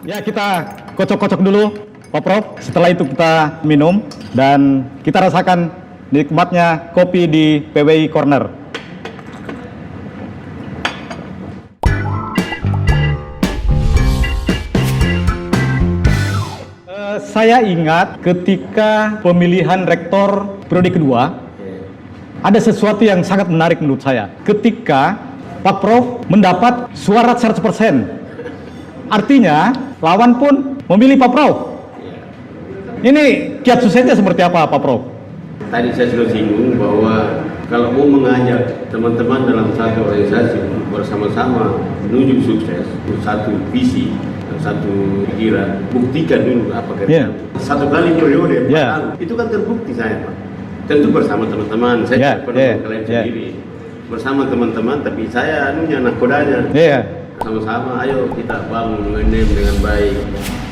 Ya, kita kocok-kocok dulu, Pak Prof. Setelah itu kita minum dan kita rasakan nikmatnya kopi di PWI Corner. Saya ingat ketika pemilihan rektor periode kedua, ada sesuatu yang sangat menarik menurut saya. Ketika Pak Prof mendapat suara 100%. Artinya, lawan pun memilih Pak Prof. Ini kiat suksesnya seperti apa, Pak Prof? Tadi saya sudah singgung bahwa kalau mau mengajak teman-teman dalam satu organisasi bersama-sama menuju sukses, satu visi, satu pikiran, buktikan dulu apa kerja. Satu kali periode, 4 tahun, itu kan terbukti saya, Pak. Tentu bersama teman-teman, saya tidak pernah kalian sendiri. Bersama teman-teman, tapi saya nakodanya. Sama-sama, ayo kita bangun UNM dengan baik.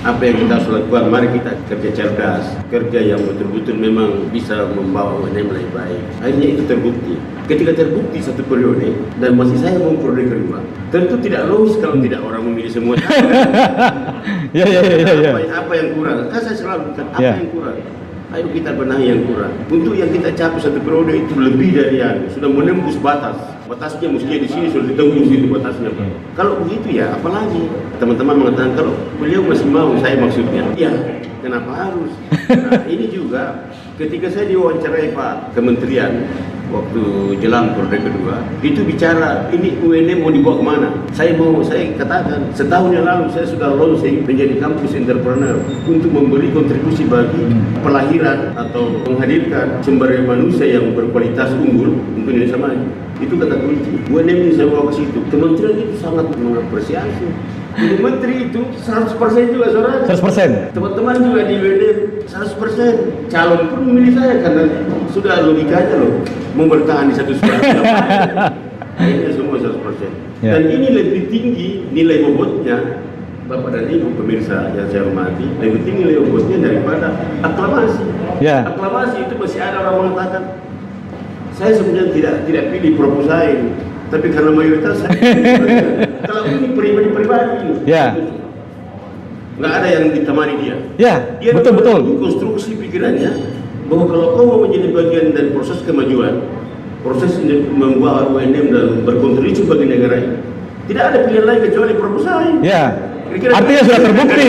Apa yang kita harus lakukan, mari kita kerja cerdas, kerja yang betul-betul memang bisa membawa UNM lebih baik. Akhirnya itu terbukti. Ketika terbukti satu periode dan masih saya mau periode kedua, tentu tidak logis kalau tidak orang memilih semua. Apa yang kurang? Kan saya selalu bilang apa yang kurang. Ayo kita benahi yang kurang. Untuk yang kita capai satu periode itu lebih dari yang sudah menembus batas. Batasnya mestinya di sini sudah ditembus itu batasnya. Kalau begitu ya, apalagi teman-teman mengatakan kalau beliau masih mau, saya maksudnya, ya kenapa harus? Nah, ini juga ketika saya diwawancarai Pak Kementerian waktu jelang periode kedua, itu bicara ini UNM mau dibawa kemana? Saya katakan setahun yang lalu saya sudah launching menjadi kampus entrepreneur untuk memberi kontribusi bagi pelahiran atau menghadirkan sumber daya manusia yang berkualitas unggul untuk Indonesia maju. Itu kata kunci. UNM ini saya bawa ke situ. Kementerian itu sangat mengapresiasi. Jadi menteri itu 100% juga saudara. 100%. Teman-teman juga di UNM 100%. Calon pun memilih saya karena sudah logikanya loh. Mau bertahan di satu suara. Akhirnya semua 100%. Dan ini lebih tinggi nilai bobotnya, Bapak dan Ibu pemirsa yang saya hormati, lebih tinggi nilai bobotnya daripada aklamasi. Aklamasi itu masih ada orang mengatakan, saya sebenarnya tidak pilih proposal, tapi karena mayoritas saya kalau ini pribadi-pribadi, nggak ada yang ditemani dia. Dia betul. Konstruksi pikirannya bahwa kalau kau mau menjadi bagian dari proses kemajuan, proses membawa UNM dan berkontribusi bagi negara ini, tidak ada pilihan lain kecuali proposal. Artinya sudah terbukti.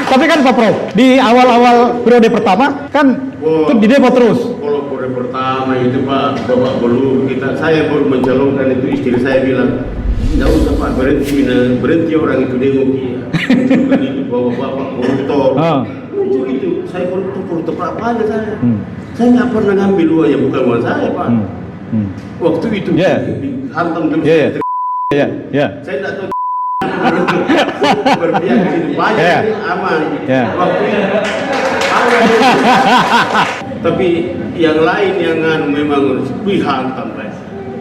Tapi kan Pak Prof, di awal-awal periode pertama kan itu di demo terus. Kalau periode pertama itu Pak, Bapak belum saya baru mencalonkan itu, istri saya bilang, tidak usah Pak, berhenti orang itu demo munculkan itu bahwa Bapak koruptor. Muncul itu, saya koruptor apa aja saya. Saya nggak pernah ngambil uang yang bukan uang saya Pak. Waktu itu dihantam terus. Saya tidak tahu berpihak di situ banyak aman. Waktu itu tapi yang lain yang memang dihantam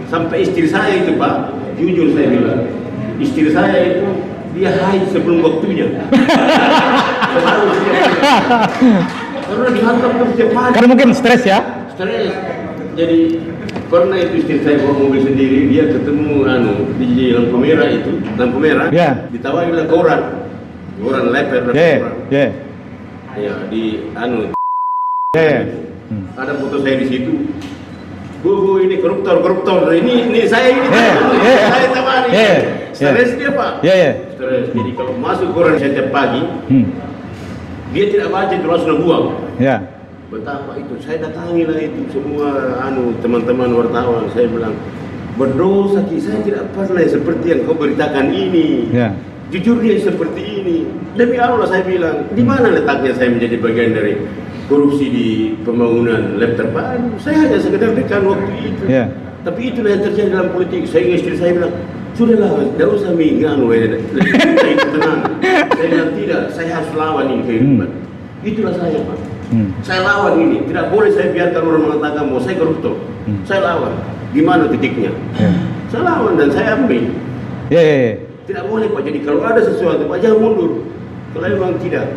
sampai istri saya itu Pak, jujur saya bilang, istri saya itu dia haid sebelum waktunya. Karena dihantam terus tiap hari. Karena mungkin stres ya? Stres. Jadi karena itu istri saya bawa mobil sendiri, dia ketemu di lampu merah itu, ditawari bilang koran leper koran. Ya di ada foto saya di situ. Bu ini koruptor. Ini saya saya tawari. Stres dia Pak. Stres. Jadi kalau masuk koran setiap pagi, dia tidak baca itu langsung buang. Betapa itu, saya datangilah itu semua teman-teman wartawan, saya bilang berdosa saya tidak pernah seperti yang kau beritakan ini. Jujur dia seperti ini. Demi Allah saya bilang, di mana letaknya saya menjadi bagian dari korupsi di pembangunan lab terpadu? Saya hanya sekedar dekan waktu itu. Tapi itulah yang terjadi dalam politik. Saya istri saya bilang, sudahlah, tidak usah itu tenang. Saya bilang tidak, saya harus lawan ini kehidupan. Itulah saya Pak. Saya lawan ini, tidak boleh saya biarkan orang mengatakan bahwa saya koruptor. Saya lawan. Gimana titiknya? Saya lawan dan saya ambil. Tidak boleh Pak. Jadi kalau ada sesuatu Pak jangan mundur. Kalau memang tidak,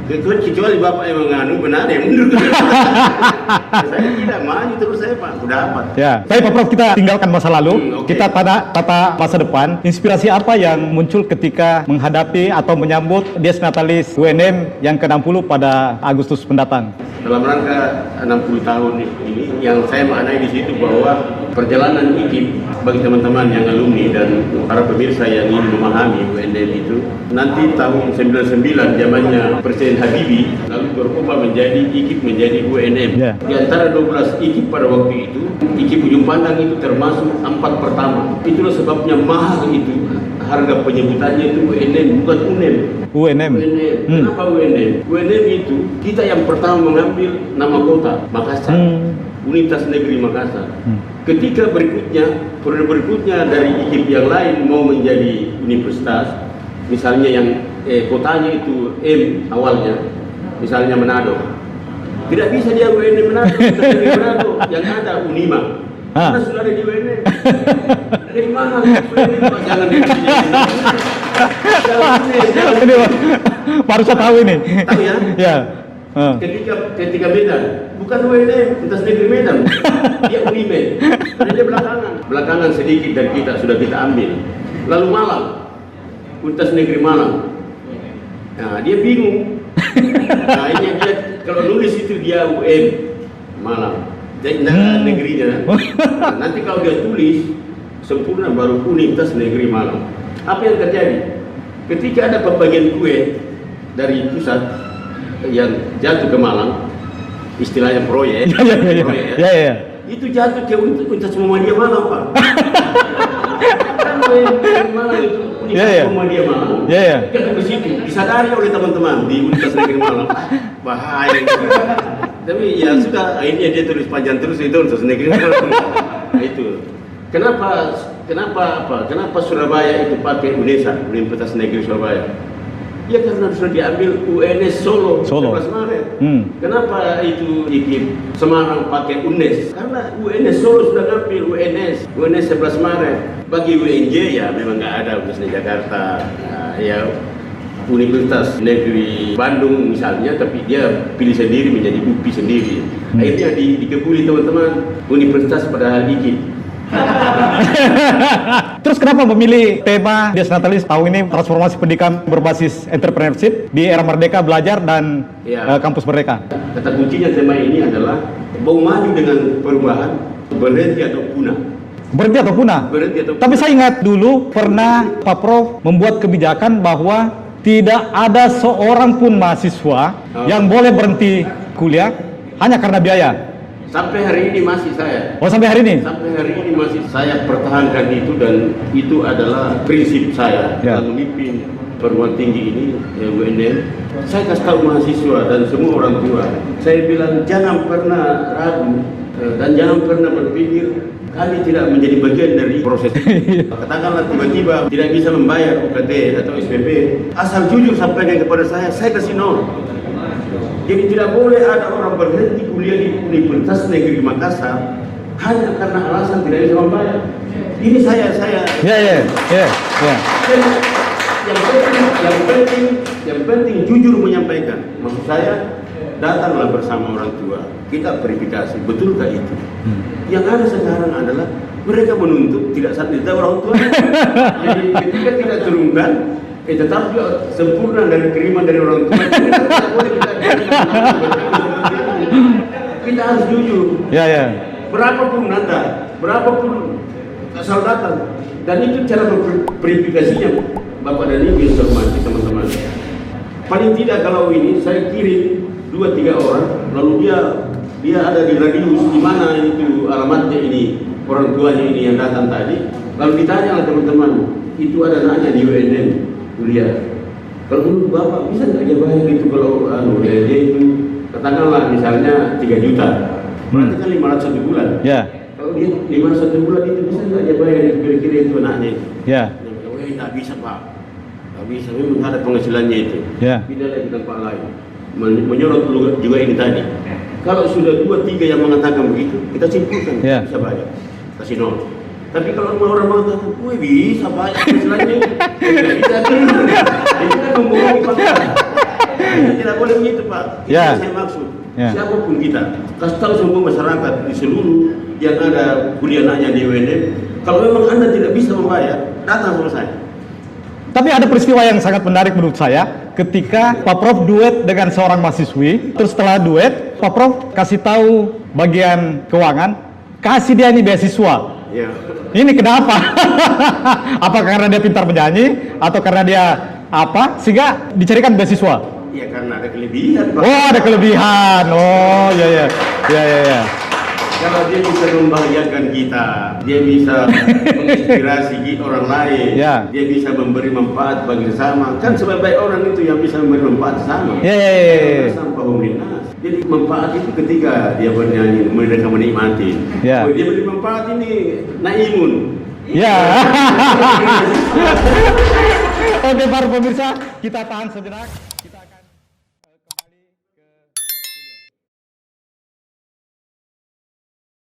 kecuali Bapak yang benar ya mundur. Saya tidak maju terus saya Pak, sudah dapat. Ya, baik Pak Prof, kita tinggalkan masa lalu, Oke. kita tata masa depan. Inspirasi apa yang muncul ketika menghadapi atau menyambut Dies Natalis UNM yang ke-60 pada Agustus mendatang? Dalam rangka 60 tahun ini, yang saya maknai di situ bahwa perjalanan IKIP bagi teman-teman yang alumni dan para pemirsa yang ingin memahami UNM itu, nanti tahun 99 zamannya Presiden Habibie, lalu berubah menjadi IKIP menjadi UNM. Ya. Di antara 12 IKIP pada waktu itu, IKIP Ujung Pandang itu termasuk 4 pertama. Itulah sebabnya mahal itu. Harga penyebutannya itu UNM, bukan UNEM. UNM. Kenapa UNM? UNM itu kita yang pertama mengambil nama kota Makassar, Universitas Negeri Makassar. Ketika periode berikutnya dari IKIP yang lain mau menjadi universitas, misalnya yang kotanya itu M awalnya, misalnya Manado, tidak bisa dia UNM Manado, Universitas Negeri Manado, yang ada Unima. Karena sudah ada di UNM. Dari mana UNM? Jangan di Ini baru saya tahu ini. Tahu ya? Ya. Ketika Medan, bukan UNM, Universitas Negeri Medan, dia Unimed. Karena dia belakangan sedikit dari kita sudah kita ambil. Lalu Malang, Universitas Negeri Malang. Nah, dia bingung. Nah, ini dia kalau nulis itu dia UM Malang. Jadi negerinya. Nah, nanti kalau dia tulis sempurna baru Universitas Negeri Malang. Apa yang terjadi? Ketika ada pembagian kue dari pusat yang jatuh ke Malang, istilahnya proyek, itu jatuh ke Universitas Muhammadiyah Malang, Pak. Kan Malang itu Universitas Muhammadiyah Malang. Kita ke situ disadari oleh teman-teman di Universitas Negeri Malang. Bahaya. Tapi ya sudah, akhirnya dia tulis panjang terus itu Universitas Negeri Malang. Nah, itu. Kenapa Surabaya itu pakai UNESA, Universitas Negeri Surabaya? Ya karena sudah diambil UNS Solo. 11 Maret. Kenapa itu IKIP Semarang pakai UNES? Karena UNS Solo sudah ngambil UNS 11 Maret. Bagi UNJ ya memang nggak ada Universitas Jakarta. Nah, ya Universitas Negeri Bandung misalnya, tapi dia pilih sendiri menjadi UPI sendiri. Akhirnya dikebuli teman-teman universitas padahal IKIP. Terus kenapa memilih tema Dies Natalis tahun ini transformasi pendidikan berbasis entrepreneurship di era merdeka belajar dan kampus merdeka? Kata kuncinya tema ini adalah mau maju dengan perubahan, berhenti atau punah. Berhenti atau punah? Berhenti atau punah. Tapi saya ingat dulu pernah Pak Prof membuat kebijakan bahwa tidak ada seorang pun mahasiswa yang boleh berhenti kuliah hanya karena biaya. Sampai hari ini masih saya. Oh, sampai hari ini? Sampai hari ini masih saya pertahankan itu, dan itu adalah prinsip saya dalam memimpin perguruan tinggi ini, UNM. Saya kasih tahu mahasiswa dan semua orang tua, saya bilang jangan pernah ragu dan jangan pernah berpikir kami tidak menjadi bagian dari proses. Katakanlah tiba-tiba tidak bisa membayar UKT atau SPP, asal jujur sampaikan kepada saya kasih nol. Jadi tidak boleh ada orang berhenti kuliah di Universitas Negeri Makassar hanya karena alasan tidak bisa membayar. Ini saya. Yang penting jujur menyampaikan. Maksud saya, datanglah bersama orang tua. Kita verifikasi, betulkah itu? Yang ada sekarang adalah mereka menuntut tidak orang tua. Jadi ketika tidak turunkan, tetap juga sempurna dari kiriman dari orang tua. Kita harus jujur. Berapapun nada, berapapun asal datang, dan itu cara verifikasinya, Bapak dan Ibu yang saya hormati teman-teman. Paling tidak kalau ini saya kirim 2-3 orang, lalu dia ada di radius di mana itu alamatnya ini, orang tuanya ini yang datang tadi, lalu ditanya lah teman-teman, itu ada anaknya di UNM kuliah. Kalau menurut Bapak bisa nggak dia bayar itu kalau dia itu katakanlah misalnya 3 juta, berarti kan 500 1 bulan. Kalau dia 500 1 bulan itu bisa nggak dia bayar itu kira-kira itu anaknya itu? Nggak bisa Pak, nggak bisa. Memang ada penghasilannya itu. Pindah lagi tempat lain. Menyorot juga ini tadi. Kalau sudah 2-3 yang mengatakan begitu, kita simpulkan bisa bayar, kasih nol. Tapi kalau orang mengatakan, wih bisa banyak istilahnya, tidak bisa, itu kan membohongi Pak. Tidak boleh begitu Pak. Itu yang saya maksud. Ya. siapapun kita, kasih tahu semua masyarakat di seluruh yang ada kuliah anaknya di UNM, kalau memang Anda tidak bisa membayar, datang sama saya. Tapi ada peristiwa yang sangat menarik menurut saya ketika Pak Prof duet dengan seorang mahasiswi. Terus setelah duet, Pak Prof kasih tahu bagian keuangan, kasih dia ini beasiswa. Ya. Ini kenapa? Apa karena dia pintar menyanyi atau karena dia apa sehingga dicarikan beasiswa? Ya karena ada kelebihan, Pak. Oh, ada kelebihan. Oh, ya ya. Ya ya ya. Kalau dia bisa membahagiakan kita, dia bisa menginspirasi orang lain, Ya. dia bisa memberi manfaat bagi sesama. Kan sebaik-baik orang itu yang bisa memberi manfaat sama. Ya ya ya. ya. Sampah pemerintah. Jadi manfaat itu ketika dia bernyanyi, mereka menikmati. Ya. Oh, dia beri manfaat ini naimun. Ya. Oke para pemirsa, kita tahan sejenak.